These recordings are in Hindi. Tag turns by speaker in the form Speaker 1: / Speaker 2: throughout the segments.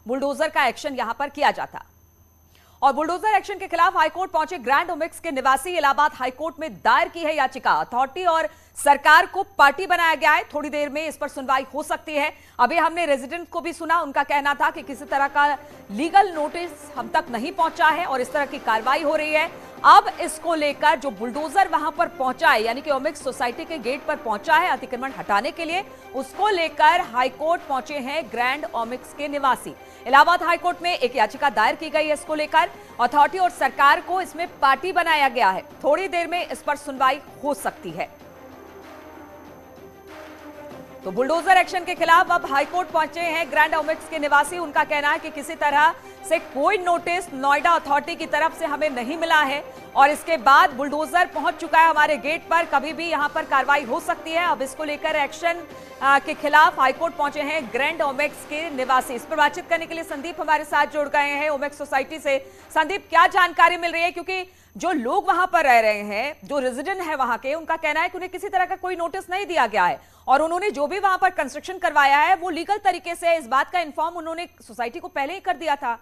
Speaker 1: बुलडोजर का एक्शन यहां पर किया जाता। और बुलडोजर एक्शन के खिलाफ हाईकोर्ट पहुंचे ग्रैंड ओमिक्स के निवासी इलाहाबाद हाईकोर्ट में दायर की है याचिका। अथॉरिटी और सरकार को पार्टी बनाया गया है। थोड़ी देर में इस पर सुनवाई हो सकती है। अभी हमने रेजिडेंट को भी सुना, उनका कहना था कि किसी तरह का लीगल नोटिस हम तक नहीं पहुंचा है और इस तरह की कार्रवाई हो रही है। अब इसको लेकर जो बुलडोजर वहां पर पहुंचा है, यानी कि ओमिक्स सोसाइटी के गेट पर पहुंचा है अतिक्रमण हटाने के लिए, उसको लेकर हाईकोर्ट पहुंचे हैं ग्रैंड ओमिक्स के निवासी। इलाहाबाद हाईकोर्ट में एक याचिका दायर की गई है। इसको लेकर अथॉरिटी और सरकार को इसमें पार्टी बनाया गया है। थोड़ी देर में इस पर सुनवाई हो सकती है। तो बुलडोजर एक्शन के खिलाफ अब हाईकोर्ट पहुंचे हैं ग्रैंड ओमिक्स के निवासी। उनका कहना है कि किसी तरह से कोई नोटिस नोएडा अथॉरिटी की तरफ से हमें नहीं मिला है और इसके बाद बुलडोजर पहुंच चुका है हमारे गेट पर, कभी भी यहां पर कार्रवाई हो सकती है। अब इसको लेकर एक्शन के खिलाफ हाईकोर्ट पहुंचे हैं ग्रैंड ओमिक्स के निवासी। इस पर बातचीत करने के लिए संदीप हमारे साथ जुड़ गए हैं ओमिक्स सोसाइटी से। संदीप, क्या जानकारी मिल रही है? क्योंकि जो लोग वहां पर रह रहे हैं, जो रेजिडेंट है वहां के, उनका कहना है कि उन्हें किसी तरह का कोई नोटिस नहीं दिया गया है और उन्होंने जो भी वहां पर कंस्ट्रक्शन करवाया है वो लीगल तरीके से, इस बात का इन्फॉर्म उन्होंने सोसाइटी को पहले ही कर दिया था।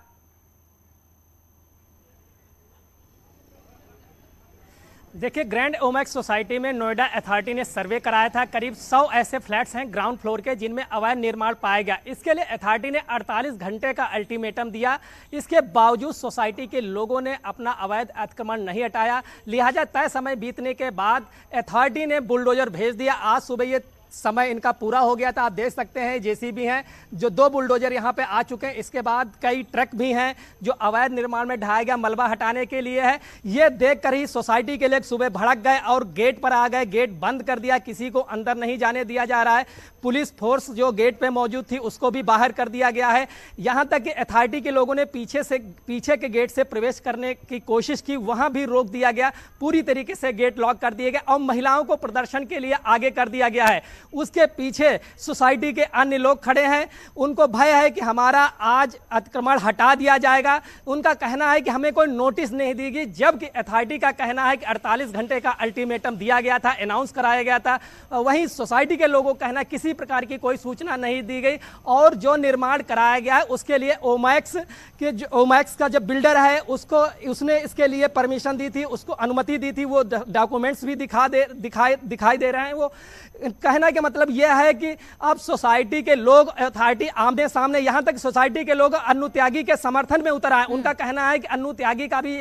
Speaker 2: देखिए, ग्रैंड ओमिक्स सोसाइटी में नोएडा अथॉरिटी ने सर्वे कराया था। करीब 100 ऐसे फ्लैट्स हैं ग्राउंड फ्लोर के जिनमें अवैध निर्माण पाया गया। इसके लिए अथॉरिटी ने 48 घंटे का अल्टीमेटम दिया। इसके बावजूद सोसाइटी के लोगों ने अपना अवैध अतिक्रमण नहीं हटाया। लिहाजा तय समय बीतने के बाद अथॉरिटी ने बुलडोजर भेज दिया। आज सुबह ये समय इनका पूरा हो गया था। आप देख सकते हैं जेसीबी हैं, जो 2 बुलडोजर यहां पे आ चुके हैं। इसके बाद कई ट्रक भी हैं जो अवैध निर्माण में ढाया गया मलबा हटाने के लिए है। ये देखकर ही सोसाइटी के लोग सुबह भड़क गए और गेट पर आ गए। गेट बंद कर दिया, किसी को अंदर नहीं जाने दिया जा रहा है। पुलिस फोर्स जो गेट पे मौजूद थी उसको भी बाहर कर दिया गया है। यहां तक कि अथॉरिटी के लोगों ने पीछे के गेट से प्रवेश करने की कोशिश की, वहां भी रोक दिया गया। पूरी तरीके से गेट लॉक कर दिए गए और महिलाओं को प्रदर्शन के लिए आगे कर दिया गया है। उसके पीछे सोसाइटी के अन्य लोग खड़े हैं। उनको भय है कि हमारा आज अतिक्रमण हटा दिया जाएगा। उनका कहना है कि हमें कोई नोटिस नहीं दी गई, जबकि अथॉरिटी का कहना है कि 48 घंटे का अल्टीमेटम दिया गया था, अनाउंस कराया गया था। वहीं सोसाइटी के लोगों का कहना है किसी प्रकार की कोई सूचना नहीं दी गई और जो निर्माण कराया गया है उसके लिए ओमैक्स का जो बिल्डर है उसने इसके लिए परमिशन दी थी, उसको अनुमति दी थी। वो डॉक्यूमेंट्स भी दिखाई दे रहे हैं। वो कहना के मतलब यह है कि अब सोसाइटी के लोग अथॉरिटी आमने सामने, यहां तक सोसाइटी के लोग अन्नू त्यागी के समर्थन में उतर आए। उनका कहना है कि अन्नू त्यागी का भी,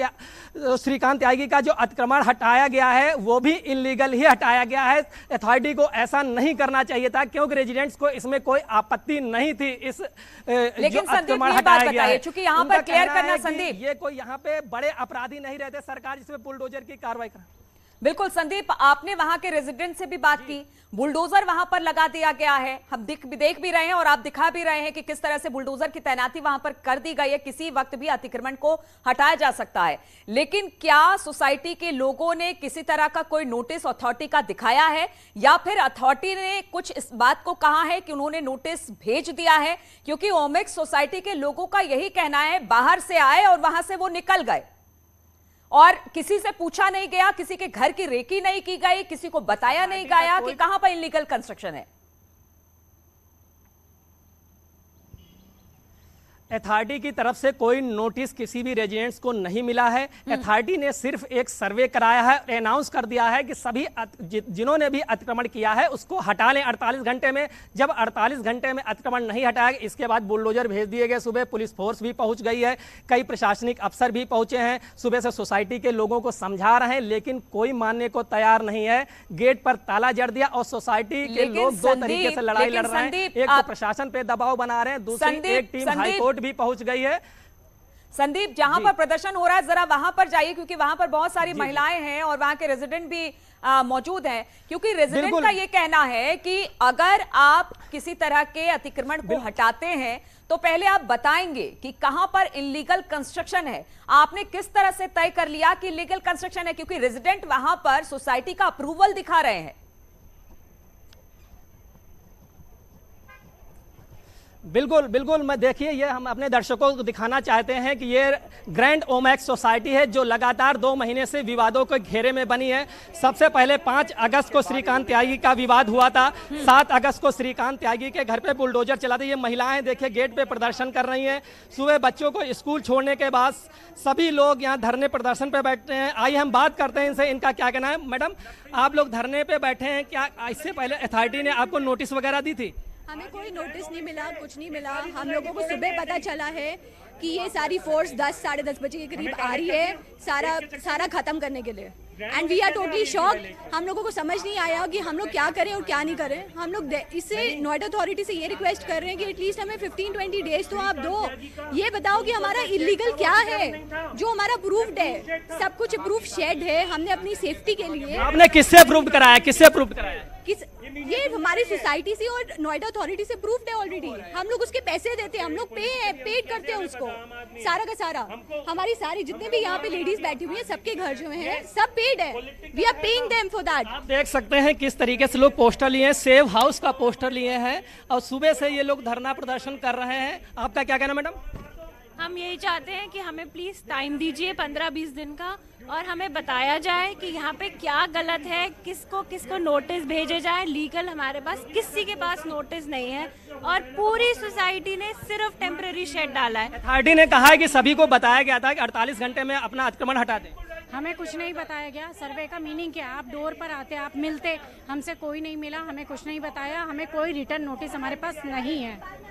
Speaker 2: श्रीकांत त्यागी का जो अतिक्रमण हटाया गया है वो भी इलीगल ही हटाया गया है। अथॉरिटी को ऐसा नहीं करना चाहिए था क्योंकि रेजिडेंट्स को इसमें कोई आपत्ति नहीं थी।
Speaker 1: लेकिन संदीप ये बात बताइए, चूंकि यहां पर क्लियर करना संदीप,
Speaker 2: ये कोई यहां पे बड़े अपराधी नहीं रहते, सरकार इसमें बुलडोजर की कार्रवाई कर।
Speaker 1: बिल्कुल संदीप, आपने वहां के रेजिडेंट से भी बात की। बुलडोजर वहां पर लगा दिया गया है, हम देख भी रहे हैं और आप दिखा भी रहे हैं कि किस तरह से बुलडोजर की तैनाती वहां पर कर दी गई है। किसी वक्त भी अतिक्रमण को हटाया जा सकता है। लेकिन क्या सोसाइटी के लोगों ने किसी तरह का कोई नोटिस अथॉरिटी का दिखाया है या फिर अथॉरिटी ने कुछ इस बात को कहा है कि उन्होंने नोटिस भेज दिया है? क्योंकि ओमिक्स सोसाइटी के लोगों का यही कहना है, बाहर से आए और वहां से वो निकल गए और किसी से पूछा नहीं गया, किसी के घर की रेकी नहीं की गई, किसी को बताया नहीं गया कि कहां पर इलीगल कंस्ट्रक्शन है।
Speaker 2: अथॉरिटी की तरफ से कोई नोटिस किसी भी रेजिडेंट्स को नहीं मिला है। अथॉरिटी ने सिर्फ एक सर्वे कराया है और अनाउंस कर दिया है कि सभी जिन्होंने भी अतिक्रमण किया है उसको हटा लें 48 घंटे में। जब 48 घंटे में अतिक्रमण नहीं हटाया गया, इसके बाद बुलडोजर भेज दिए गए। सुबह पुलिस फोर्स भी पहुंच गई है, कई प्रशासनिक अफसर भी पहुंचे हैं। सुबह से सोसाइटी के लोगों को समझा रहे हैं लेकिन कोई मानने को तैयार नहीं है। गेट पर ताला जड़ दिया और सोसाइटी के लोग 2 तरीके से लड़ाई लड़ रहे हैं। एक तो प्रशासन पे दबाव बना रहे हैं, दूसरी एक टीम हाईकोर्ट भी पहुंच गई है।
Speaker 1: संदीप, जहां पर प्रदर्शन हो रहा है जरा वहां पर जाइए, क्योंकि वहां पर बहुत सारी महिलाएं हैं और वहां के रेजिडेंट भी मौजूद हैं। क्योंकि रेजिडेंट का ये कहना है कि अगर आप किसी तरह के अतिक्रमण को हटाते हैं तो पहले आप बताएंगे कि कहां पर इलीगल कंस्ट्रक्शन है। आपने किस तरह से तय कर लिया कि इलीगल कंस्ट्रक्शन है? क्योंकि रेजिडेंट वहां पर सोसाइटी का अप्रूवल दिखा रहे हैं।
Speaker 2: बिल्कुल बिल्कुल, मैं देखिए ये हम अपने दर्शकों को दिखाना चाहते हैं कि ये ग्रैंड ओमैक्स सोसाइटी है जो लगातार 2 महीने से विवादों के घेरे में बनी है। सबसे पहले 5 अगस्त को श्रीकांत त्यागी का विवाद हुआ था। 7 अगस्त को श्रीकांत त्यागी के घर पे बुलडोजर चला था। ये महिलाएं देखिए गेट पे प्रदर्शन कर रही हैं। सुबह बच्चों को स्कूल छोड़ने के बाद सभी लोग यहाँ धरने प्रदर्शन पे बैठे हैं। आइए हम बात करते हैं इनसे, इनका क्या कहना है। मैडम, आप लोग धरने पे बैठे हैं, क्या इससे पहले अथॉरिटी ने आपको नोटिस वगैरह दी थी?
Speaker 3: हमें कोई नोटिस नहीं मिला, कुछ नहीं मिला। हम लोगों को सुबह पता चला है कि ये सारी फोर्स 10 साढ़े 10 बजे के करीब आ रही है सारा खत्म करने के लिए। And we are totally shocked. हम लोगों को समझ नहीं आया कि हम लोग क्या करें और क्या नहीं करें। हम लोग इससे नोएडा अथॉरिटी से ये रिक्वेस्ट कर रहे हैं कि एटलीस्ट हमें 15-20 डेज तो आप दो। ये बताओ कि हमारा इलीगल क्या है, जो हमारा प्रूफ्ड है, सब कुछ प्रूफ शेड है। हमने अपनी सेफ्टी के लिए।
Speaker 2: आपने किससे प्रूव कराया, किससे प्रूव कराया?
Speaker 3: ये हमारी सोसाइटी से और नोएडा अथॉरिटी से प्रूफ्ड है ऑलरेडी। हम लोग उसके पैसे देते हैं, हम लोग पेड करते हैं उसको, सारा का सारा। हमारी सारी जितने भी यहाँ पे लेडीज बैठी हुई हैं, सबके घर जो हैं सब पेड है। We are paying them for that.
Speaker 2: आप देख सकते हैं किस तरीके से लोग पोस्टर लिए हैं, सेव हाउस का पोस्टर लिए हैं और सुबह से ये लोग धरना प्रदर्शन कर रहे हैं। आपका क्या कहना मैडम?
Speaker 4: हम यही चाहते हैं कि हमें प्लीज टाइम दीजिए 15-20 दिन का, और हमें बताया जाए कि यहाँ पे क्या गलत है, किसको नोटिस भेजे जाए। लीगल हमारे पास किसी के पास नोटिस नहीं है और पूरी सोसाइटी ने सिर्फ टेम्पररी शेड डाला है।
Speaker 2: अथॉरिटी ने कहा है कि सभी को बताया गया था कि 48 घंटे में अपना अतिक्रमण हटा दें।
Speaker 5: हमें कुछ नहीं बताया गया। सर्वे का मीनिंग क्या है? आप डोर पर आते, आप मिलते, हमसे कोई नहीं मिला, हमें कुछ नहीं बताया, हमें कोई रिटर्न नोटिस हमारे पास नहीं है।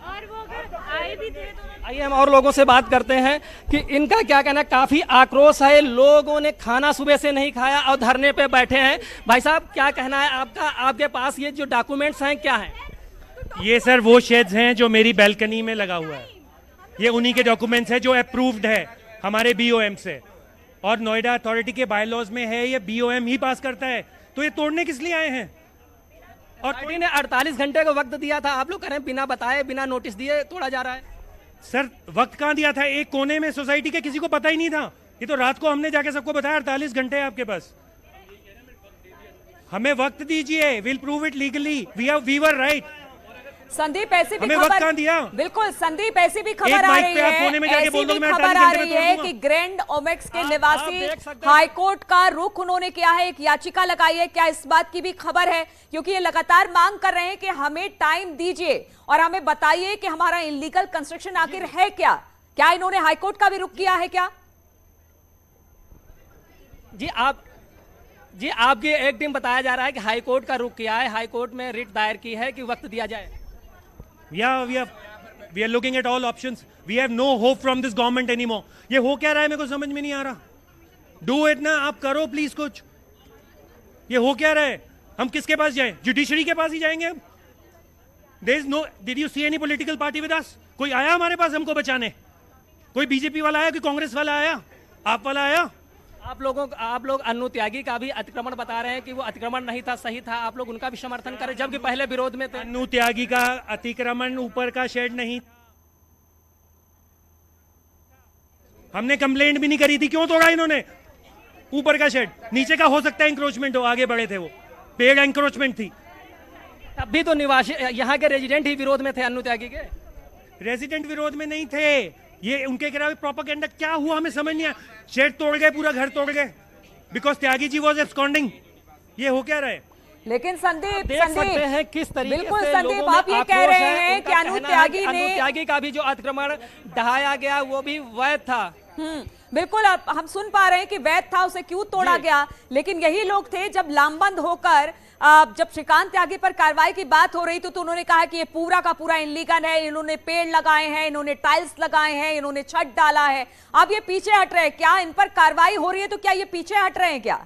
Speaker 4: और वो अगर आए भी थे तो
Speaker 2: आइए हम और लोगों से बात करते हैं कि इनका क्या कहना है। काफी आक्रोश है, लोगों ने खाना सुबह से नहीं खाया और धरने पे बैठे हैं। भाई साहब, क्या कहना है आपका? आपके पास ये जो डॉक्यूमेंट्स हैं क्या हैं?
Speaker 6: ये सर वो शेड्स हैं जो मेरी बैल्कनी में लगा हुआ है। ये उन्हीं के डॉक्यूमेंट्स हैं जो अप्रूव्ड है हमारे बीओएम से, और नोएडा अथॉरिटी के बायलॉज में है ये बीओएम ही पास करता है। तो ये तोड़ने किस लिए आए हैं?
Speaker 2: और अथॉरिटी ने 48 घंटे का वक्त दिया था, आप लोग कह रहे हैं बिना बताए बिना नोटिस दिए तोड़ा जा रहा है।
Speaker 6: सर वक्त कहाँ दिया था? एक कोने में सोसाइटी के किसी को पता ही नहीं था। ये तो रात को हमने जाके सबको बताया 48 घंटे है आपके पास। हमें वक्त दीजिए, will prove it legally, we were right.
Speaker 1: Sandeep, ऐसी भी
Speaker 6: हमें वक्त कहाँ दिया?
Speaker 1: बिल्कुल संदीप, ऐसी भी खबर आ रही है कि ग्रैंड ओमेक्स के निवासी हाईकोर्ट का रुख उन्होंने किया है, एक याचिका लगाई है। क्या इस बात की भी खबर है? क्योंकि ये लगातार मांग कर रहे हैं कि हमें टाइम दीजिए और हमें बताइए कि हमारा इलीगल कंस्ट्रक्शन आखिर है क्या इन्होंने हाईकोर्ट का भी रुख किया है क्या?
Speaker 2: जी आपकी एक टीम बताया जा रहा है कि हाईकोर्ट का रुख किया है, हाईकोर्ट में रिट दायर की है कि वक्त दिया जाए।
Speaker 6: Yeah, we are looking at all options. We have no hope from this government anymore. ये हो क्या रहा है मेरे को समझ में नहीं आ रहा। Do it ना, आप करो प्लीज कुछ। ये हो क्या रहा है? हम किसके पास जाएं? जुडिशरी के पास ही जाएंगे हम? There is no, did you see any political party with us? कोई आया हमारे पास हमको बचाने? कोई बीजेपी वाला आया, कोई कांग्रेस वाला आया, आप वाला आया?
Speaker 2: आप लोग अन्नू त्यागी का भी अतिक्रमण बता रहे हैं कि वो अतिक्रमण नहीं था, सही था। आप लोग उनका भी समर्थन करें, जबकि पहले विरोध में थे।
Speaker 6: अन्नू त्यागी का अतिक्रमण ऊपर का शेड नहीं, हमने कंप्लेंट भी नहीं करी थी। क्यों तोड़ा इन्होंने ऊपर का शेड? नीचे का हो सकता है इंक्रोचमेंट हो, आगे बढ़े थे वो, पेड़ इंक्रोचमेंट थी।
Speaker 2: तब भी तो निवासी यहाँ के रेजिडेंट ही विरोध में थे, अन्नू त्यागी के
Speaker 6: रेजिडेंट विरोध में नहीं थे। ये उनके खिलाफ प्रोपेगेंडा क्या हुआ हमें समझ नहीं आया। शेड तोड़ गए, पूरा घर तोड़ गए, because Tyagi ji was absconding. ये हो क्या रहा है?
Speaker 1: लेकिन संदीप
Speaker 2: देख सकते हैं किस तरीके
Speaker 1: बिल्कुल
Speaker 2: से
Speaker 1: संदीप, आप ये कह रहे हैं कि अन्नू त्यागी
Speaker 2: का भी जो अतिक्रमण ढहाया गया वो भी वैध था।
Speaker 1: बिल्कुल, हम सुन पा रहे हैं कि वैध था, उसे क्यों तोड़ा गया। लेकिन यही लोग थे जब लामबंद होकर जब श्रीकांत त्यागी पर कार्रवाई की बात हो रही थी तो उन्होंने कहा कि ये पूरा का पूरा इनलीगल है, इन्होंने पेड़ लगाए हैं, इन्होंने टाइल्स लगाए हैं, इन्होंने छत डाला है। अब ये पीछे हट रहे हैं क्या? इन पर कार्रवाई हो रही है तो क्या ये पीछे हट रहे हैं क्या?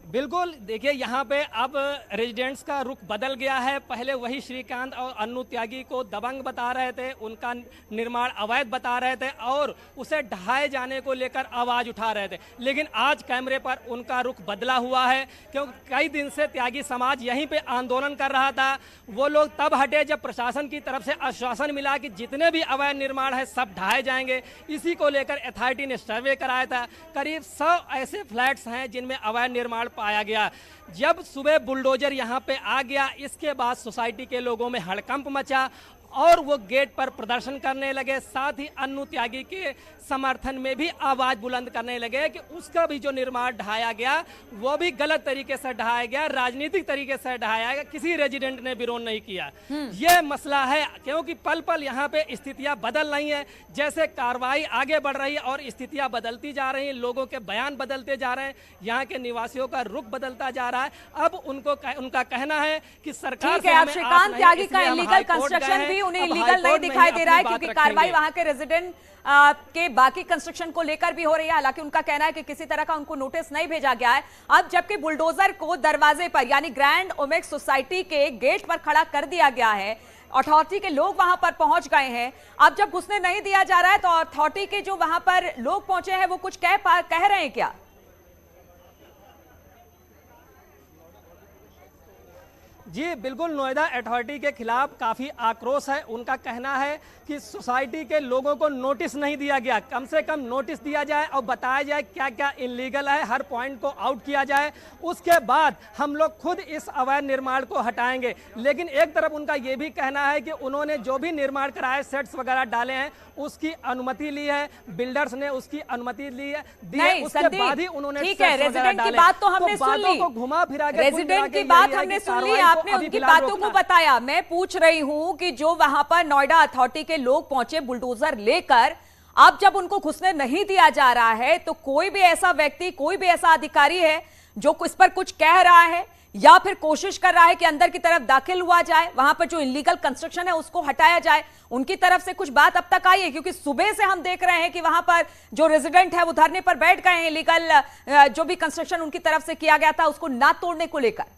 Speaker 2: बिल्कुल, देखिए यहाँ पे अब रेजिडेंट्स का रुख बदल गया है। पहले वही श्रीकांत और अन्नू त्यागी को दबंग बता रहे थे, उनका निर्माण अवैध बता रहे थे और उसे ढहाए जाने को लेकर आवाज उठा रहे थे। लेकिन आज कैमरे पर उनका रुख बदला हुआ है, क्योंकि कई दिन से त्यागी समाज यहीं पे आंदोलन कर रहा था। वो लोग तब हटे जब प्रशासन की तरफ से आश्वासन मिला कि जितने भी अवैध निर्माण है सब ढहाए जाएंगे। इसी को लेकर अथॉरिटी ने सर्वे कराया था। करीब 100 ऐसे फ्लैट्स हैं जिनमें अवैध निर्माण पाया गया। जब सुबह बुलडोजर यहाँ पे आ गया, इसके बाद सोसाइटी के लोगों में हड़कंप मचा और वो गेट पर प्रदर्शन करने लगे। साथ ही अन्नू त्यागी के समर्थन में भी आवाज बुलंद करने लगे कि उसका भी जो निर्माण ढाया गया वो भी गलत तरीके से ढाया गया, राजनीतिक तरीके से ढाया गया, किसी रेजिडेंट ने विरोध नहीं किया। ये मसला है, क्योंकि पल पल यहाँ पे स्थितियां बदल रही हैं। जैसे कार्रवाई आगे बढ़ रही है और स्थितियां बदलती जा रही हैं, लोगों के बयान बदलते जा रहे हैं, यहाँ के निवासियों का रुख बदलता जा रहा है। अब उनका कहना है कि सरकार
Speaker 1: ठीक है, अब श्रीकांत त्यागी का इलीगल कंस्ट्रक्शन भी उन्हें इलीगल नहीं दिखाई दे रहा है, क्योंकि कार्रवाई वहां के रेजिडेंट के बाकी कंस्ट्रक्शन को लेकर भी हो रही है। हालांकि उनका कहना है कि किसी तरह का उनको नोटिस नहीं भेजा गया है। अब जबकि बुलडोजर को दरवाजे पर यानी ग्रैंड ओमेक्स सोसाइटी के गेट पर खड़ा कर दिया गया है, अथॉरिटी के लोग वहां पर पहुंच गए हैं। अब जब घुसने नहीं दिया जा रहा है तो अथॉरिटी के जो वहां पर लोग पहुंचे हैं वो कुछ कह रहे हैं क्या?
Speaker 2: जी बिल्कुल, नोएडा अथॉरिटी के खिलाफ काफ़ी आक्रोश है। उनका कहना है कि सोसाइटी के लोगों को नोटिस नहीं दिया गया, कम से कम नोटिस दिया जाए और बताया जाए क्या क्या इलीगल है, हर पॉइंट को आउट किया जाए, उसके बाद हम लोग खुद इस अवैध निर्माण को हटाएंगे। लेकिन एक तरफ उनका ये भी कहना है कि उन्होंने जो भी निर्माण कराए, सेट्स वगैरह डाले हैं, उसकी अनुमति ली है, बिल्डर्स ने उसकी अनुमति ली है, उसके बाद ही उन्होंने
Speaker 1: ठीक है, रेजिडेंट की बात तो हमने सुन ली,
Speaker 2: घुमा फिरा के
Speaker 1: रेजिडेंट की बात हमने सुन ली, आपने उनकी बातों को बताया। मैं पूछ रही हूं कि जो वहां पर नोएडा अथॉरिटी के लोग पहुंचे बुलडोजर लेकर, अब जब उनको घुसने नहीं दिया जा रहा है तो कोई भी ऐसा व्यक्ति, कोई भी ऐसा अधिकारी है जो इस पर कुछ कह रहा है या फिर कोशिश कर रहा है कि अंदर की तरफ दाखिल हुआ जाए, वहां पर जो इलीगल कंस्ट्रक्शन है उसको हटाया जाए, उनकी तरफ से कुछ बात अब तक आई है? क्योंकि सुबह से हम देख रहे हैं कि वहां पर जो रेजिडेंट है वो धरने पर बैठ गए हैं, इलीगल जो भी कंस्ट्रक्शन उनकी तरफ से किया गया था उसको ना तोड़ने को लेकर।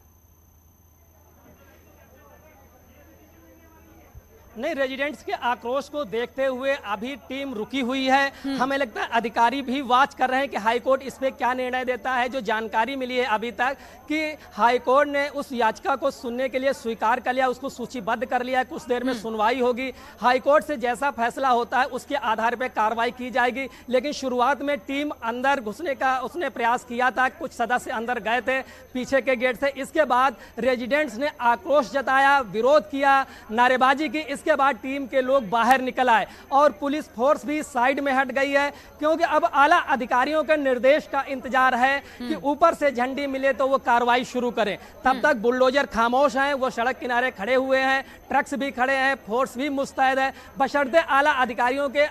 Speaker 2: नहीं, रेजिडेंट्स के आक्रोश को देखते हुए अभी टीम रुकी हुई है। हमें लगता है अधिकारी भी वाच कर रहे हैं कि हाईकोर्ट इस पे क्या निर्णय देता है। जो जानकारी मिली है अभी तक कि हाईकोर्ट ने उस याचिका को सुनने के लिए स्वीकार कर लिया, उसको सूचीबद्ध कर लिया है, कुछ देर में सुनवाई होगी। हाईकोर्ट से जैसा फैसला होता है उसके आधार पर कार्रवाई की जाएगी। लेकिन शुरुआत में टीम अंदर घुसने का उसने प्रयास किया था, कुछ सदस्य अंदर गए थे पीछे के गेट से। इसके बाद रेजिडेंट्स ने आक्रोश जताया, विरोध किया, नारेबाजी की। इसके बाद टीम के लोग बाहर निकल आए और पुलिस फोर्स भी साइड में हट गई है, क्योंकि अब आला अधिकारियों के निर्देश का इंतजार है कि ऊपर से झंडी मिले तो वो कार्रवाई शुरू करें। तब तक बुलडोजर खामोश हैं, वो सड़क किनारे खड़े हुए हैं, ट्रक्स भी खड़े हैं, फोर्स भी मुस्तैद है, बशर्ते आला अधिकारियों के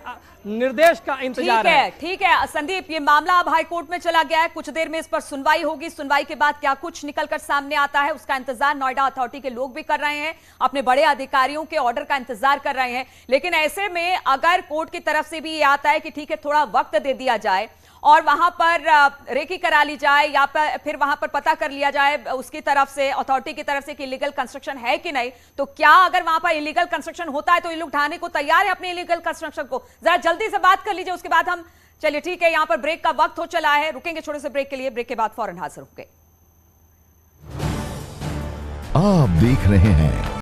Speaker 2: निर्देश का इंतजार है।
Speaker 1: ठीक है संदीप, ये मामला अब हाईकोर्ट में चला गया है, कुछ देर में इस पर सुनवाई होगी। सुनवाई के बाद क्या कुछ निकलकर सामने आता है उसका इंतजार नोएडा अथॉरिटी के लोग भी कर रहे हैं, अपने बड़े अधिकारियों के ऑर्डर का इंतजार कर रहे हैं। लेकिन ऐसे में अगर कोर्ट की तरफ से भी ये आता है कि ठीक है थोड़ा वक्त दे दिया जाए और वहां पर रेकी करा ली जाए या फिर वहां पर पता कर लिया जाए उसकी तरफ से, अथॉरिटी की तरफ से कि इलीगल कंस्ट्रक्शन है कि नहीं, तो क्या अगर वहां पर इलीगल कंस्ट्रक्शन होता है तो ये लोग ढाने को तैयार है अपने इलीगल कंस्ट्रक्शन को? जरा जल्दी से बात कर लीजिए, उसके बाद हम चलिए ठीक है, यहां पर ब्रेक का वक्त हो चला है, रुकेंगे छोटे से ब्रेक के लिए, ब्रेक के बाद फौरन हाजिर होंगे।
Speaker 7: आप देख रहे हैं